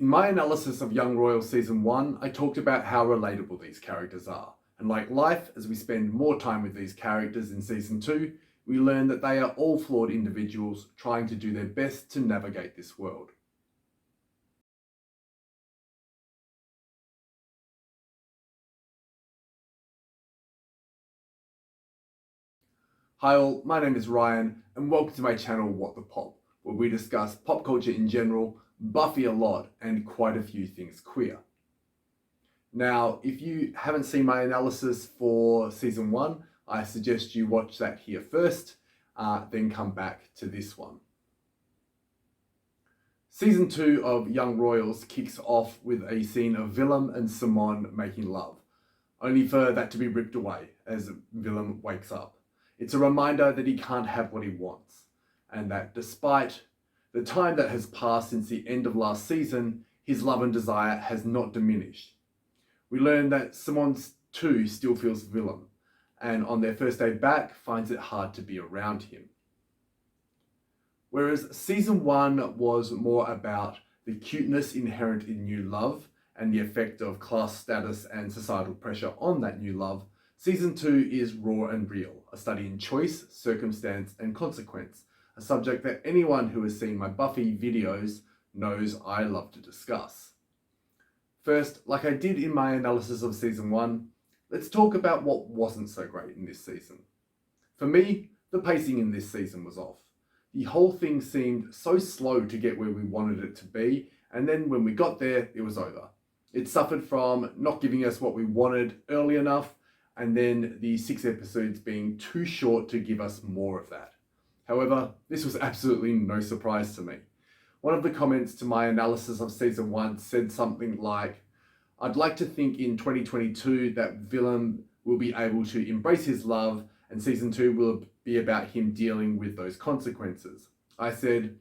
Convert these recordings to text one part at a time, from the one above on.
In my analysis of Young Royals Season 1, I talked about how relatable these characters are. And like life, as we spend more time with these characters in Season 2, we learn that they are all flawed individuals trying to do their best to navigate this world. Hi all, my name is Ryan and welcome to my channel What the Pop, where we discuss pop culture in general, Buffy a lot, and quite a few things queer. Now, if you haven't seen my analysis for Season 1, I suggest you watch that here first, then come back to this one. Season 2 of Young Royals kicks off with a scene of Wilhelm and Simone making love, only for that to be ripped away as Wilhelm wakes up. It's a reminder that he can't have what he wants, and that despite the time that has passed since the end of last season, his love and desire has not diminished. We learn that Simone too still feels Wilhelm, and on their first day back finds it hard to be around him. Whereas Season 1 was more about the cuteness inherent in new love and the effect of class status and societal pressure on that new love, Season 2 is raw and real, a study in choice, circumstance, and consequence, a subject that anyone who has seen my Buffy videos knows I love to discuss. First, like I did in my analysis of Season 1, let's talk about what wasn't so great in this season. For me, the pacing in this season was off. The whole thing seemed so slow to get where we wanted it to be, and then when we got there, it was over. It suffered from not giving us what we wanted early enough, and then the 6 episodes being too short to give us more of that. However, this was absolutely no surprise to me. One of the comments to my analysis of Season 1 said something like, "I'd like to think in 2022 that Wilhelm will be able to embrace his love and Season 2 will be about him dealing with those consequences." I said,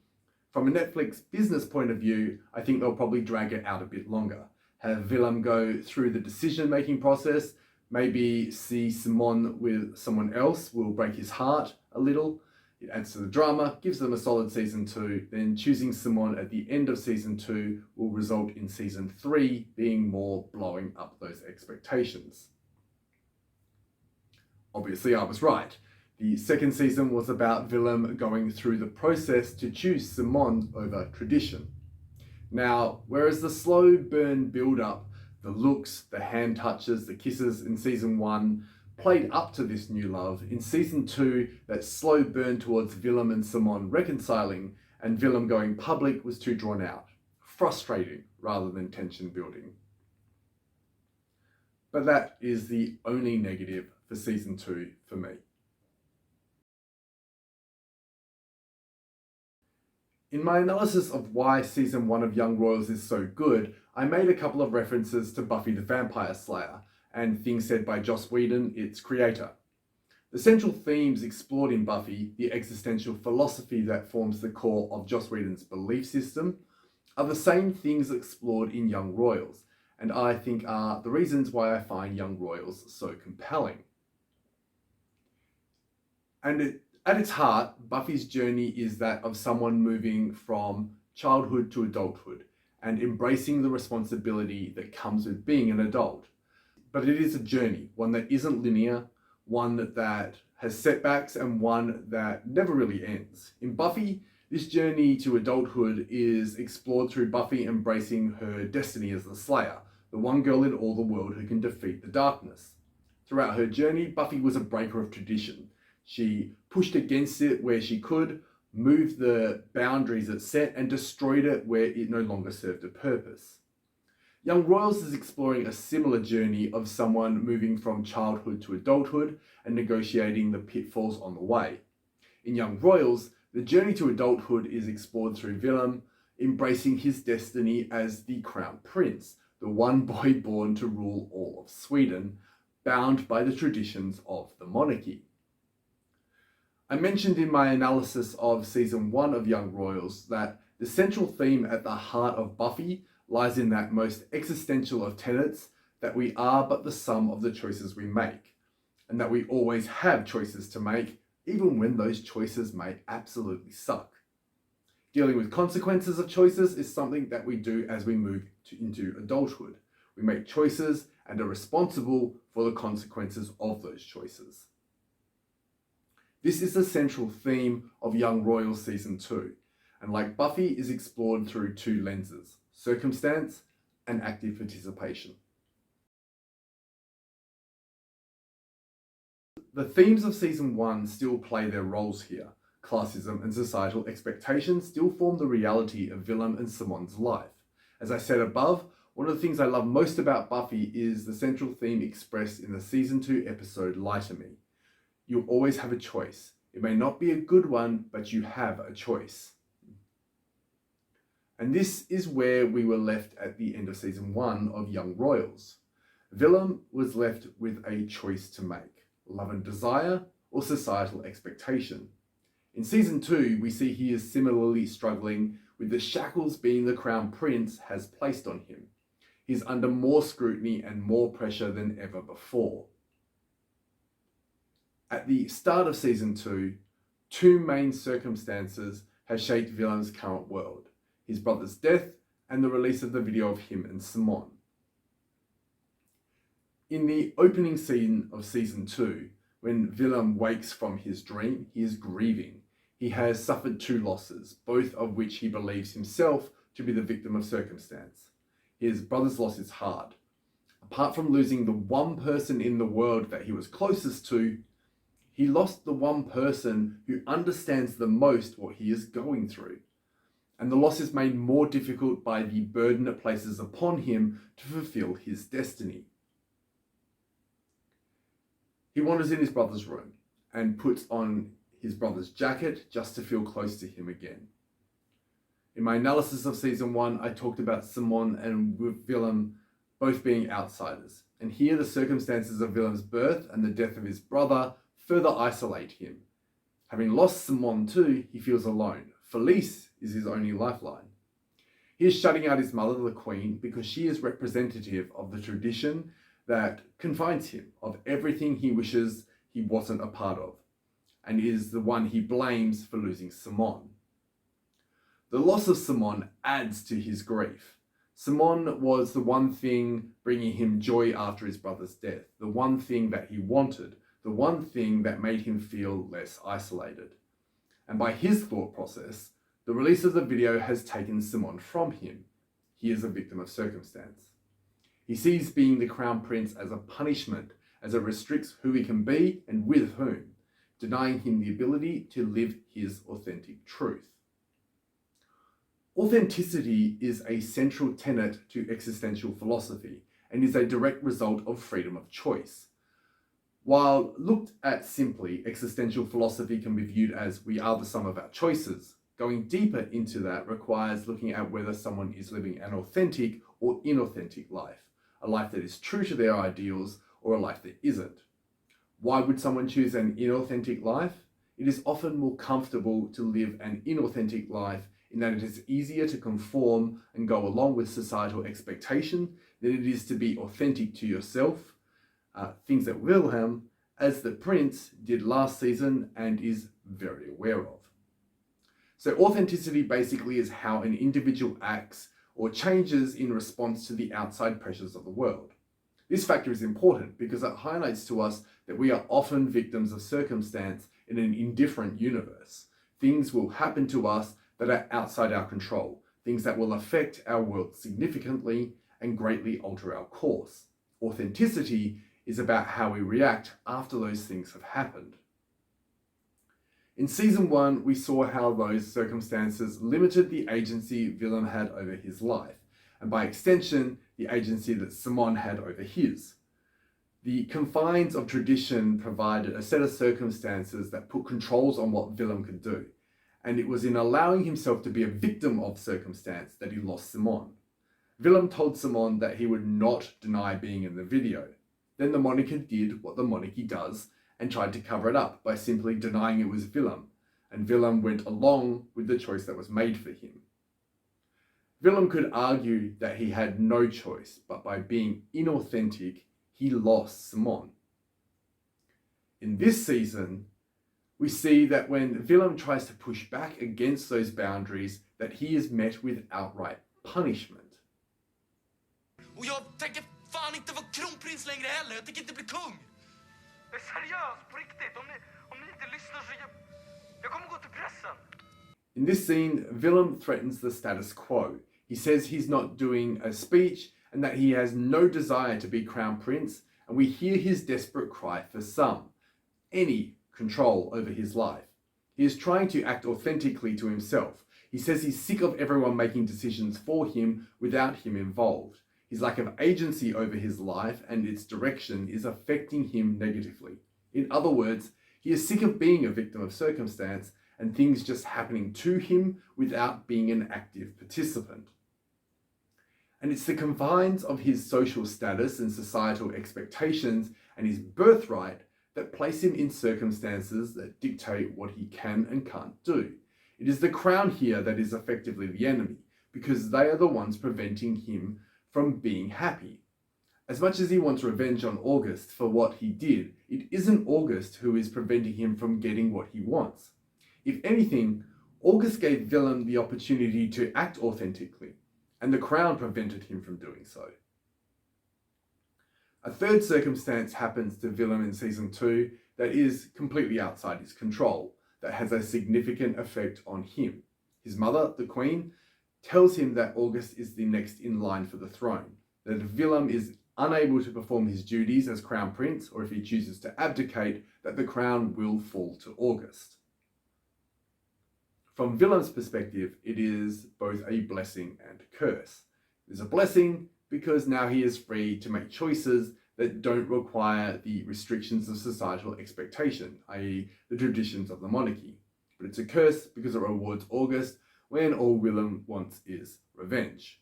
from a Netflix business point of view, I think they'll probably drag it out a bit longer. Have Wilhelm go through the decision-making process, maybe see Simone with someone else will break his heart a little. It adds to the drama, gives them a solid Season 2, then choosing Simone at the end of Season 2 will result in Season 3 being more blowing up those expectations. Obviously, I was right. The second season was about Wilhelm going through the process to choose Simone over tradition. Now, whereas the slow burn build-up, the looks, the hand touches, the kisses in Season 1 played up to this new love, in Season 2, that slow burn towards Wilhelm and Simone reconciling and Wilhelm going public was too drawn out. Frustrating rather than tension building. But that is the only negative for Season 2 for me. In my analysis of why Season 1 of Young Royals is so good, I made a couple of references to Buffy the Vampire Slayer and things said by Joss Whedon, its creator. The central themes explored in Buffy, the existential philosophy that forms the core of Joss Whedon's belief system, are the same things explored in Young Royals, and I think are the reasons why I find Young Royals so compelling. And at its heart, Buffy's journey is that of someone moving from childhood to adulthood and embracing the responsibility that comes with being an adult. But it is a journey, one that isn't linear, one that has setbacks and one that never really ends. In Buffy, this journey to adulthood is explored through Buffy embracing her destiny as the Slayer, the one girl in all the world who can defeat the darkness. Throughout her journey, Buffy was a breaker of tradition. She pushed against it where she could, moved the boundaries it set, and destroyed it where it no longer served a purpose. Young Royals is exploring a similar journey of someone moving from childhood to adulthood and negotiating the pitfalls on the way. In Young Royals, the journey to adulthood is explored through Wilhelm embracing his destiny as the Crown Prince, the one boy born to rule all of Sweden, bound by the traditions of the monarchy. I mentioned in my analysis of Season 1 of Young Royals that the central theme at the heart of Buffy lies in that most existential of tenets, that we are but the sum of the choices we make, and that we always have choices to make, even when those choices may absolutely suck. Dealing with consequences of choices is something that we do as we move into adulthood. We make choices and are responsible for the consequences of those choices. This is the central theme of Young Royals Season 2, and like Buffy, is explored through two lenses: circumstance and active participation. The themes of Season 1 still play their roles here. Classism and societal expectations still form the reality of Wilhelm and Simon's life. As I said above, one of the things I love most about Buffy is the central theme expressed in the Season 2 episode Lie to Me. You always have a choice. It may not be a good one, but you have a choice. And this is where we were left at the end of Season 1 of Young Royals. Wilhelm was left with a choice to make: love and desire or societal expectation. In Season 2, we see he is similarly struggling with the shackles being the Crown Prince has placed on him. He's under more scrutiny and more pressure than ever before. At the start of Season 2, two main circumstances have shaped Wilhelm's current world: his brother's death and the release of the video of him and Simon. In the opening scene of Season 2, when Wilhelm wakes from his dream, he is grieving. He has suffered two losses, both of which he believes himself to be the victim of circumstance. His brother's loss is hard. Apart from losing the one person in the world that he was closest to, he lost the one person who understands the most what he is going through. And the loss is made more difficult by the burden it places upon him to fulfill his destiny. He wanders in his brother's room and puts on his brother's jacket just to feel close to him again. In my analysis of Season 1, I talked about Simon and Wilhelm both being outsiders. And here the circumstances of Wilhelm's birth and the death of his brother further isolate him. Having lost Simon too, he feels alone. Felice is his only lifeline. He is shutting out his mother, the Queen, because she is representative of the tradition that confines him, of everything he wishes he wasn't a part of, and is the one he blames for losing Simon. The loss of Simon adds to his grief. Simon was the one thing bringing him joy after his brother's death, the one thing that he wanted, the one thing that made him feel less isolated. And by his thought process, the release of the video has taken Simon from him. He is a victim of circumstance. He sees being the Crown Prince as a punishment, as it restricts who he can be and with whom, denying him the ability to live his authentic truth. Authenticity is a central tenet to existential philosophy and is a direct result of freedom of choice. While looked at simply, existential philosophy can be viewed as we are the sum of our choices. Going deeper into that requires looking at whether someone is living an authentic or inauthentic life, a life that is true to their ideals or a life that isn't. Why would someone choose an inauthentic life? It is often more comfortable to live an inauthentic life in that it is easier to conform and go along with societal expectation than it is to be authentic to yourself, things that Wilhelm, as the prince, did last season and is very aware of. So authenticity basically is how an individual acts or changes in response to the outside pressures of the world. This factor is important because it highlights to us that we are often victims of circumstance in an indifferent universe. Things will happen to us that are outside our control, things that will affect our world significantly and greatly alter our course. Authenticity is about how we react after those things have happened. In Season 1, we saw how those circumstances limited the agency Wilhelm had over his life, and by extension, the agency that Simon had over his. The confines of tradition provided a set of circumstances that put controls on what Wilhelm could do, and it was in allowing himself to be a victim of circumstance that he lost Simon. Wilhelm told Simon that he would not deny being in the video. Then the monarchy did what the monarchy does and tried to cover it up by simply denying it was Wilhelm, and Wilhelm went along with the choice that was made for him. Wilhelm could argue that he had no choice, but by being inauthentic, he lost Simon. In this season, We see that when Wilhelm tries to push back against those boundaries, that he is met with outright punishment. Och jag tänker fan inte vara kronprins längre heller. Jag tänker inte bli kung. Jag är seriös, på riktigt. Om ni inte lyssnar så jag kommer gå till pressen. In this scene, Wilhelm threatens the status quo. He says he's not doing a speech and that he has no desire to be crown prince, and we hear his desperate cry for any control over his life. He is trying to act authentically to himself. He says he's sick of everyone making decisions for him without him involved. His lack of agency over his life and its direction is affecting him negatively. In other words, he is sick of being a victim of circumstance and things just happening to him without being an active participant. And it's the confines of his social status and societal expectations and his birthright that place him in circumstances that dictate what he can and can't do. It is the crown here that is effectively the enemy, because they are the ones preventing him from being happy. As much as he wants revenge on August for what he did, it isn't August who is preventing him from getting what he wants. If anything, August gave Wilhelm the opportunity to act authentically, and the crown prevented him from doing so. A third circumstance happens to Wilhelm in season 2 that is completely outside his control, that has a significant effect on him. His mother, the Queen, tells him that August is the next in line for the throne, that if Wilhelm is unable to perform his duties as crown prince, or if he chooses to abdicate, that the crown will fall to August. From Wilhelm's perspective, it is both a blessing and a curse. It is a blessing because now he is free to make choices that don't require the restrictions of societal expectation, i.e. the traditions of the monarchy. But it's a curse because it rewards August when all Wilhelm wants is revenge.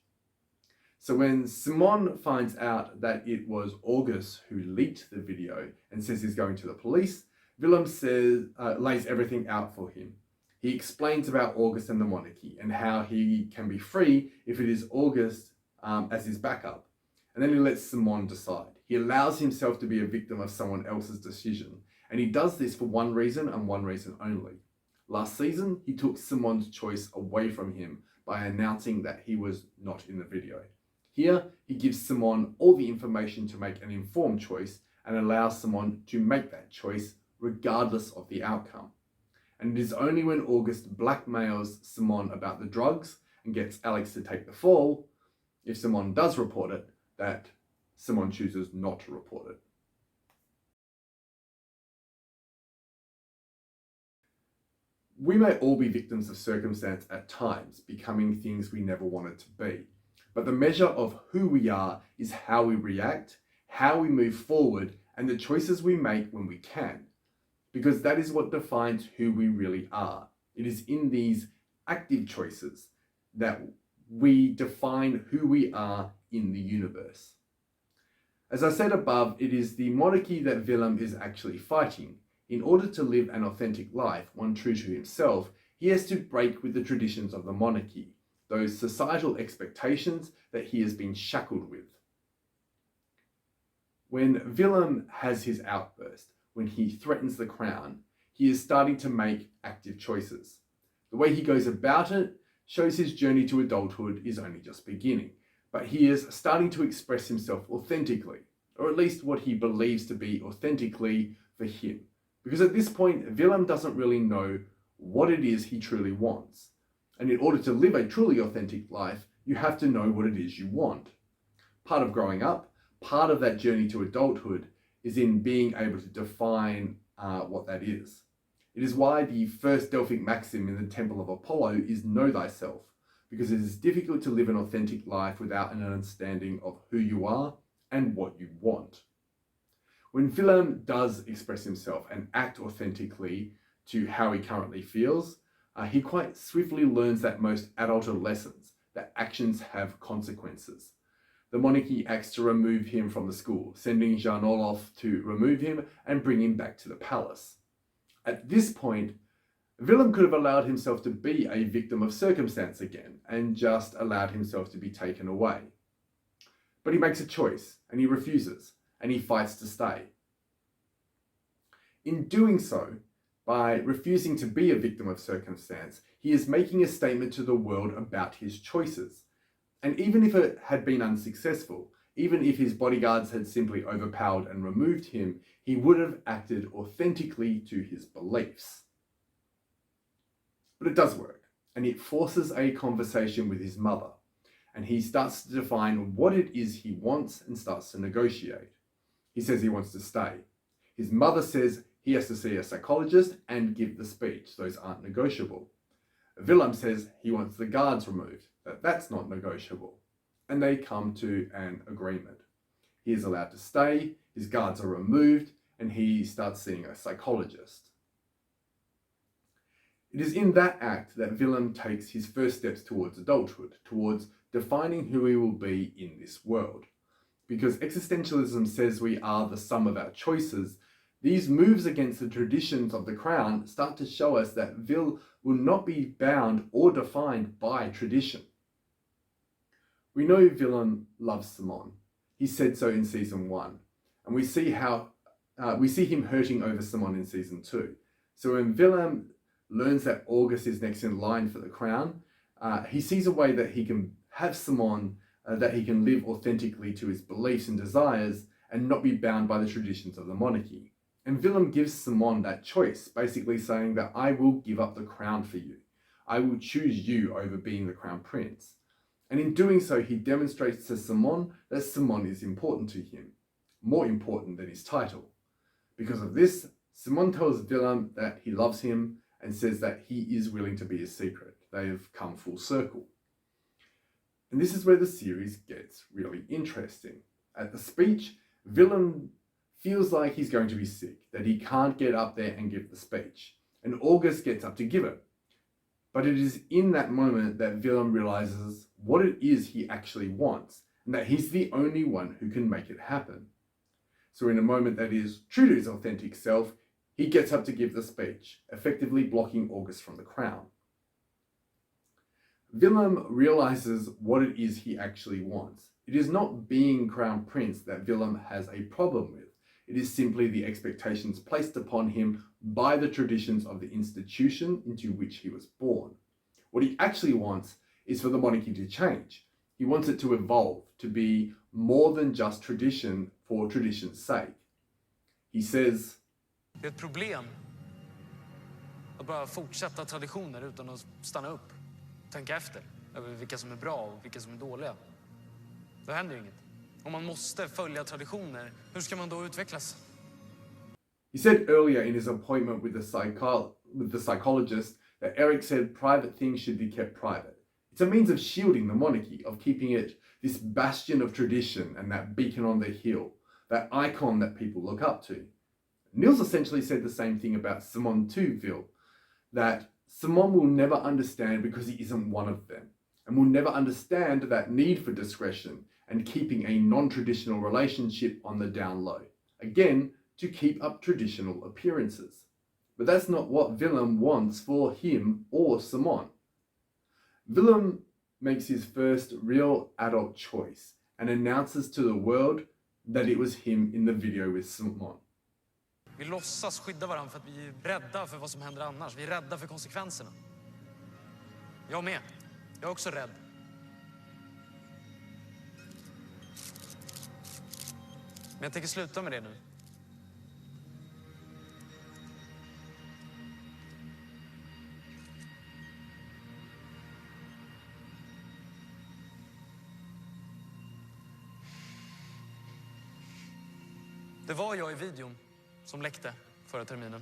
So when Simon finds out that it was August who leaked the video and says he's going to the police, Wilhelm lays everything out for him. He explains about August and the monarchy and how he can be free if it is August as his backup. And then he lets Simon decide. He allows himself to be a victim of someone else's decision. And he does this for one reason and one reason only. Last season, he took Simon's choice away from him by announcing that he was not in the video. Here, he gives Simon all the information to make an informed choice and allows Simon to make that choice regardless of the outcome. And it is only when August blackmails Simon about the drugs and gets Alex to take the fall, if Simon does report it, that Simon chooses not to report it. We may all be victims of circumstance at times, becoming things we never wanted to be. But the measure of who we are is how we react, how we move forward, and the choices we make when we can. Because that is what defines who we really are. It is in these active choices that we define who we are in the universe. As I said above, it is the monarchy that Wilhelm is actually fighting. In order to live an authentic life, one true to himself, he has to break with the traditions of the monarchy, those societal expectations that he has been shackled with. When Wilhelm has his outburst, when he threatens the crown, he is starting to make active choices. The way he goes about it shows his journey to adulthood is only just beginning, but he is starting to express himself authentically, or at least what he believes to be authentically for him. Because at this point, Wilhelm doesn't really know what it is he truly wants. And in order to live a truly authentic life, you have to know what it is you want. Part of growing up, part of that journey to adulthood is in being able to define what that is. It is why the first Delphic maxim in the Temple of Apollo is know thyself, because it is difficult to live an authentic life without an understanding of who you are and what you want. When Wilhelm does express himself and act authentically to how he currently feels, he quite swiftly learns that most adulthood lessons, that actions have consequences. The monarchy acts to remove him from the school, sending Jean-Olaf to remove him and bring him back to the palace. At this point, Wilhelm could have allowed himself to be a victim of circumstance again and just allowed himself to be taken away. But he makes a choice and he refuses and he fights to stay. In doing so, By refusing to be a victim of circumstance, he is making a statement to the world about his choices. And even if it had been unsuccessful, even if his bodyguards had simply overpowered and removed him, he would have acted authentically to his beliefs. But it does work, and it forces a conversation with his mother, and he starts to define what it is he wants and starts to negotiate. He says he wants to stay. His mother says he has to see a psychologist and give the speech. Those aren't negotiable. Wilhelm says he wants the guards removed. That's not negotiable. And they come to an agreement. He is allowed to stay, his guards are removed, and he starts seeing a psychologist. It is in that act that Wilhelm takes his first steps towards adulthood, towards defining who he will be in this world. Because existentialism says we are the sum of our choices, these moves against the traditions of the crown start to show us that Will not be bound or defined by tradition. We know Wilhelm loves Simone. He said so in season 1, and we see him hurting over Simone in season 2. So when Wilhelm learns that August is next in line for the crown, he sees a way that he can have Simone, that he can live authentically to his beliefs and desires and not be bound by the traditions of the monarchy. And Wilhelm gives Simone that choice, basically saying that I will give up the crown for you. I will choose you over being the crown prince. And in doing so, he demonstrates to Simone that Simone is important to him, more important than his title. Because of this, Simone tells Wilhelm that he loves him and says that he is willing to be his secret. They have come full circle. And this is where the series gets really interesting. At the speech, Wilhelm feels like he's going to be sick, that he can't get up there and give the speech. And August gets up to give it. But it is in that moment that Wilhelm realizes what it is he actually wants, and that he's the only one who can make it happen. So in a moment that is true to his authentic self, he gets up to give the speech, effectively blocking August from the crown. Wilhelm realizes what it is he actually wants. It is not being crown prince that Wilhelm has a problem with. It is simply the expectations placed upon him by the traditions of the institution into which he was born. What he actually wants is for the monarchy to change. He wants it to evolve, to be more than just tradition for tradition's sake. He says, Det är ett problem att bara fortsätta traditioner utan att stanna upp. Tänka efter över vilka som är bra och vilka som är dåliga. Då händer ju inget. Om man måste följa traditioner, hur ska man då utvecklas? He said earlier in his appointment with the psychologist that Eric said private things should be kept private. It's a means of shielding the monarchy, of keeping it this bastion of tradition and that beacon on the hill, that icon that people look up to. Niels essentially said the same thing about Simone too, Vil, that Simone will never understand because he isn't one of them, and will never understand that need for discretion and keeping a non-traditional relationship on the down low. Again, to keep up traditional appearances. But that's not what Wilhelm wants for him or Simone. Wilhelm makes his first real adult choice and announces to the world that it was him in the video with Simone. Vi låtsas skydda varandra för att vi är rädda för vad som händer annars. Vi är rädda för konsekvenserna. Jag med. Jag är också rädd. Men jag tänker sluta med det nu. Det var jag i videon som läckte förra terminen.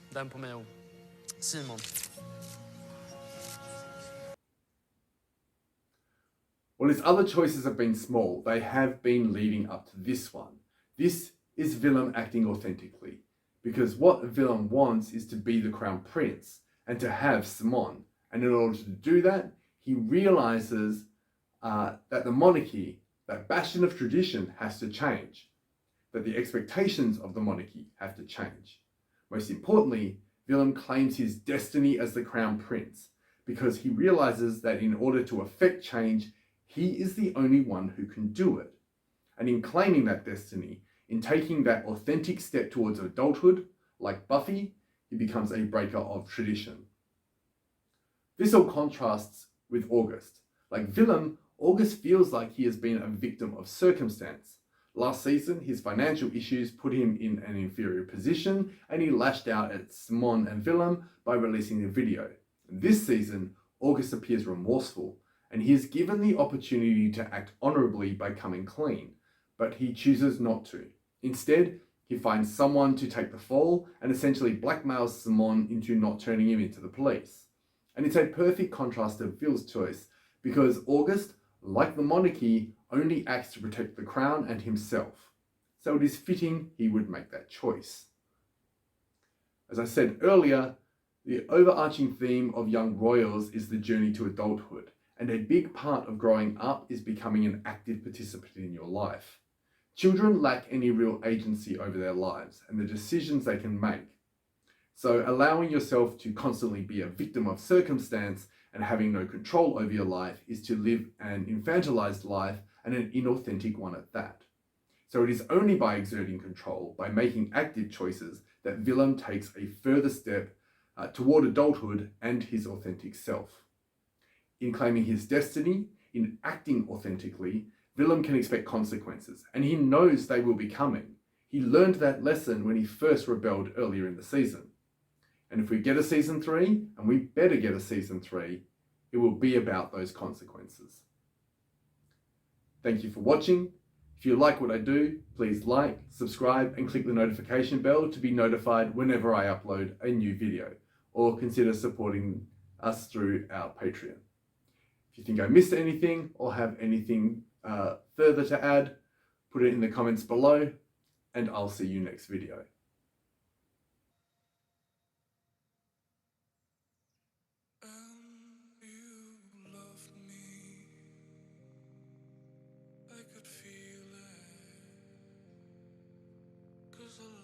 Den på mig och Simon. While his other choices have been small, they have been leading up to this one. This is Wilhelm acting authentically, because what Wilhelm wants is to be the crown prince and to have Simone. And in order to do that, he realizes that the monarchy, that bastion of tradition, has to change. That the expectations of the monarchy have to change. Most importantly, Wilhelm claims his destiny as the crown prince, because he realizes that in order to effect change, he is the only one who can do it. And in claiming that destiny, in taking that authentic step towards adulthood, like Buffy, he becomes a breaker of tradition. This all contrasts with August. Like Wilhelm, August feels like he has been a victim of circumstance. Last season, his financial issues put him in an inferior position, and he lashed out at Simon and Wilhelm by releasing the video. This season, August appears remorseful, and he is given the opportunity to act honourably by coming clean, but he chooses not to. Instead, he finds someone to take the fall and essentially blackmails Simon into not turning him into the police. And it's a perfect contrast to Will's choice, because August, like the monarchy, only acts to protect the crown and himself. So it is fitting he would make that choice. As I said earlier, the overarching theme of young royals is the journey to adulthood, and a big part of growing up is becoming an active participant in your life. Children lack any real agency over their lives and the decisions they can make. So allowing yourself to constantly be a victim of circumstance and having no control over your life is to live an infantilized life, and an inauthentic one at that. So it is only by exerting control, by making active choices, that Wilhelm takes a further step toward adulthood and his authentic self. In claiming his destiny, in acting authentically, Wilhelm can expect consequences, and he knows they will be coming. He learned that lesson when he first rebelled earlier in the season. And if we get a season 3, and we better get a season 3, it will be about those consequences. Thank you for watching. If you like what I do, please like, subscribe, and click the notification bell to be notified whenever I upload a new video, or consider supporting us through our Patreon. If you think I missed anything or have anything further to add, put it in the comments below, and I'll see you next video. I could feel it, 'cause I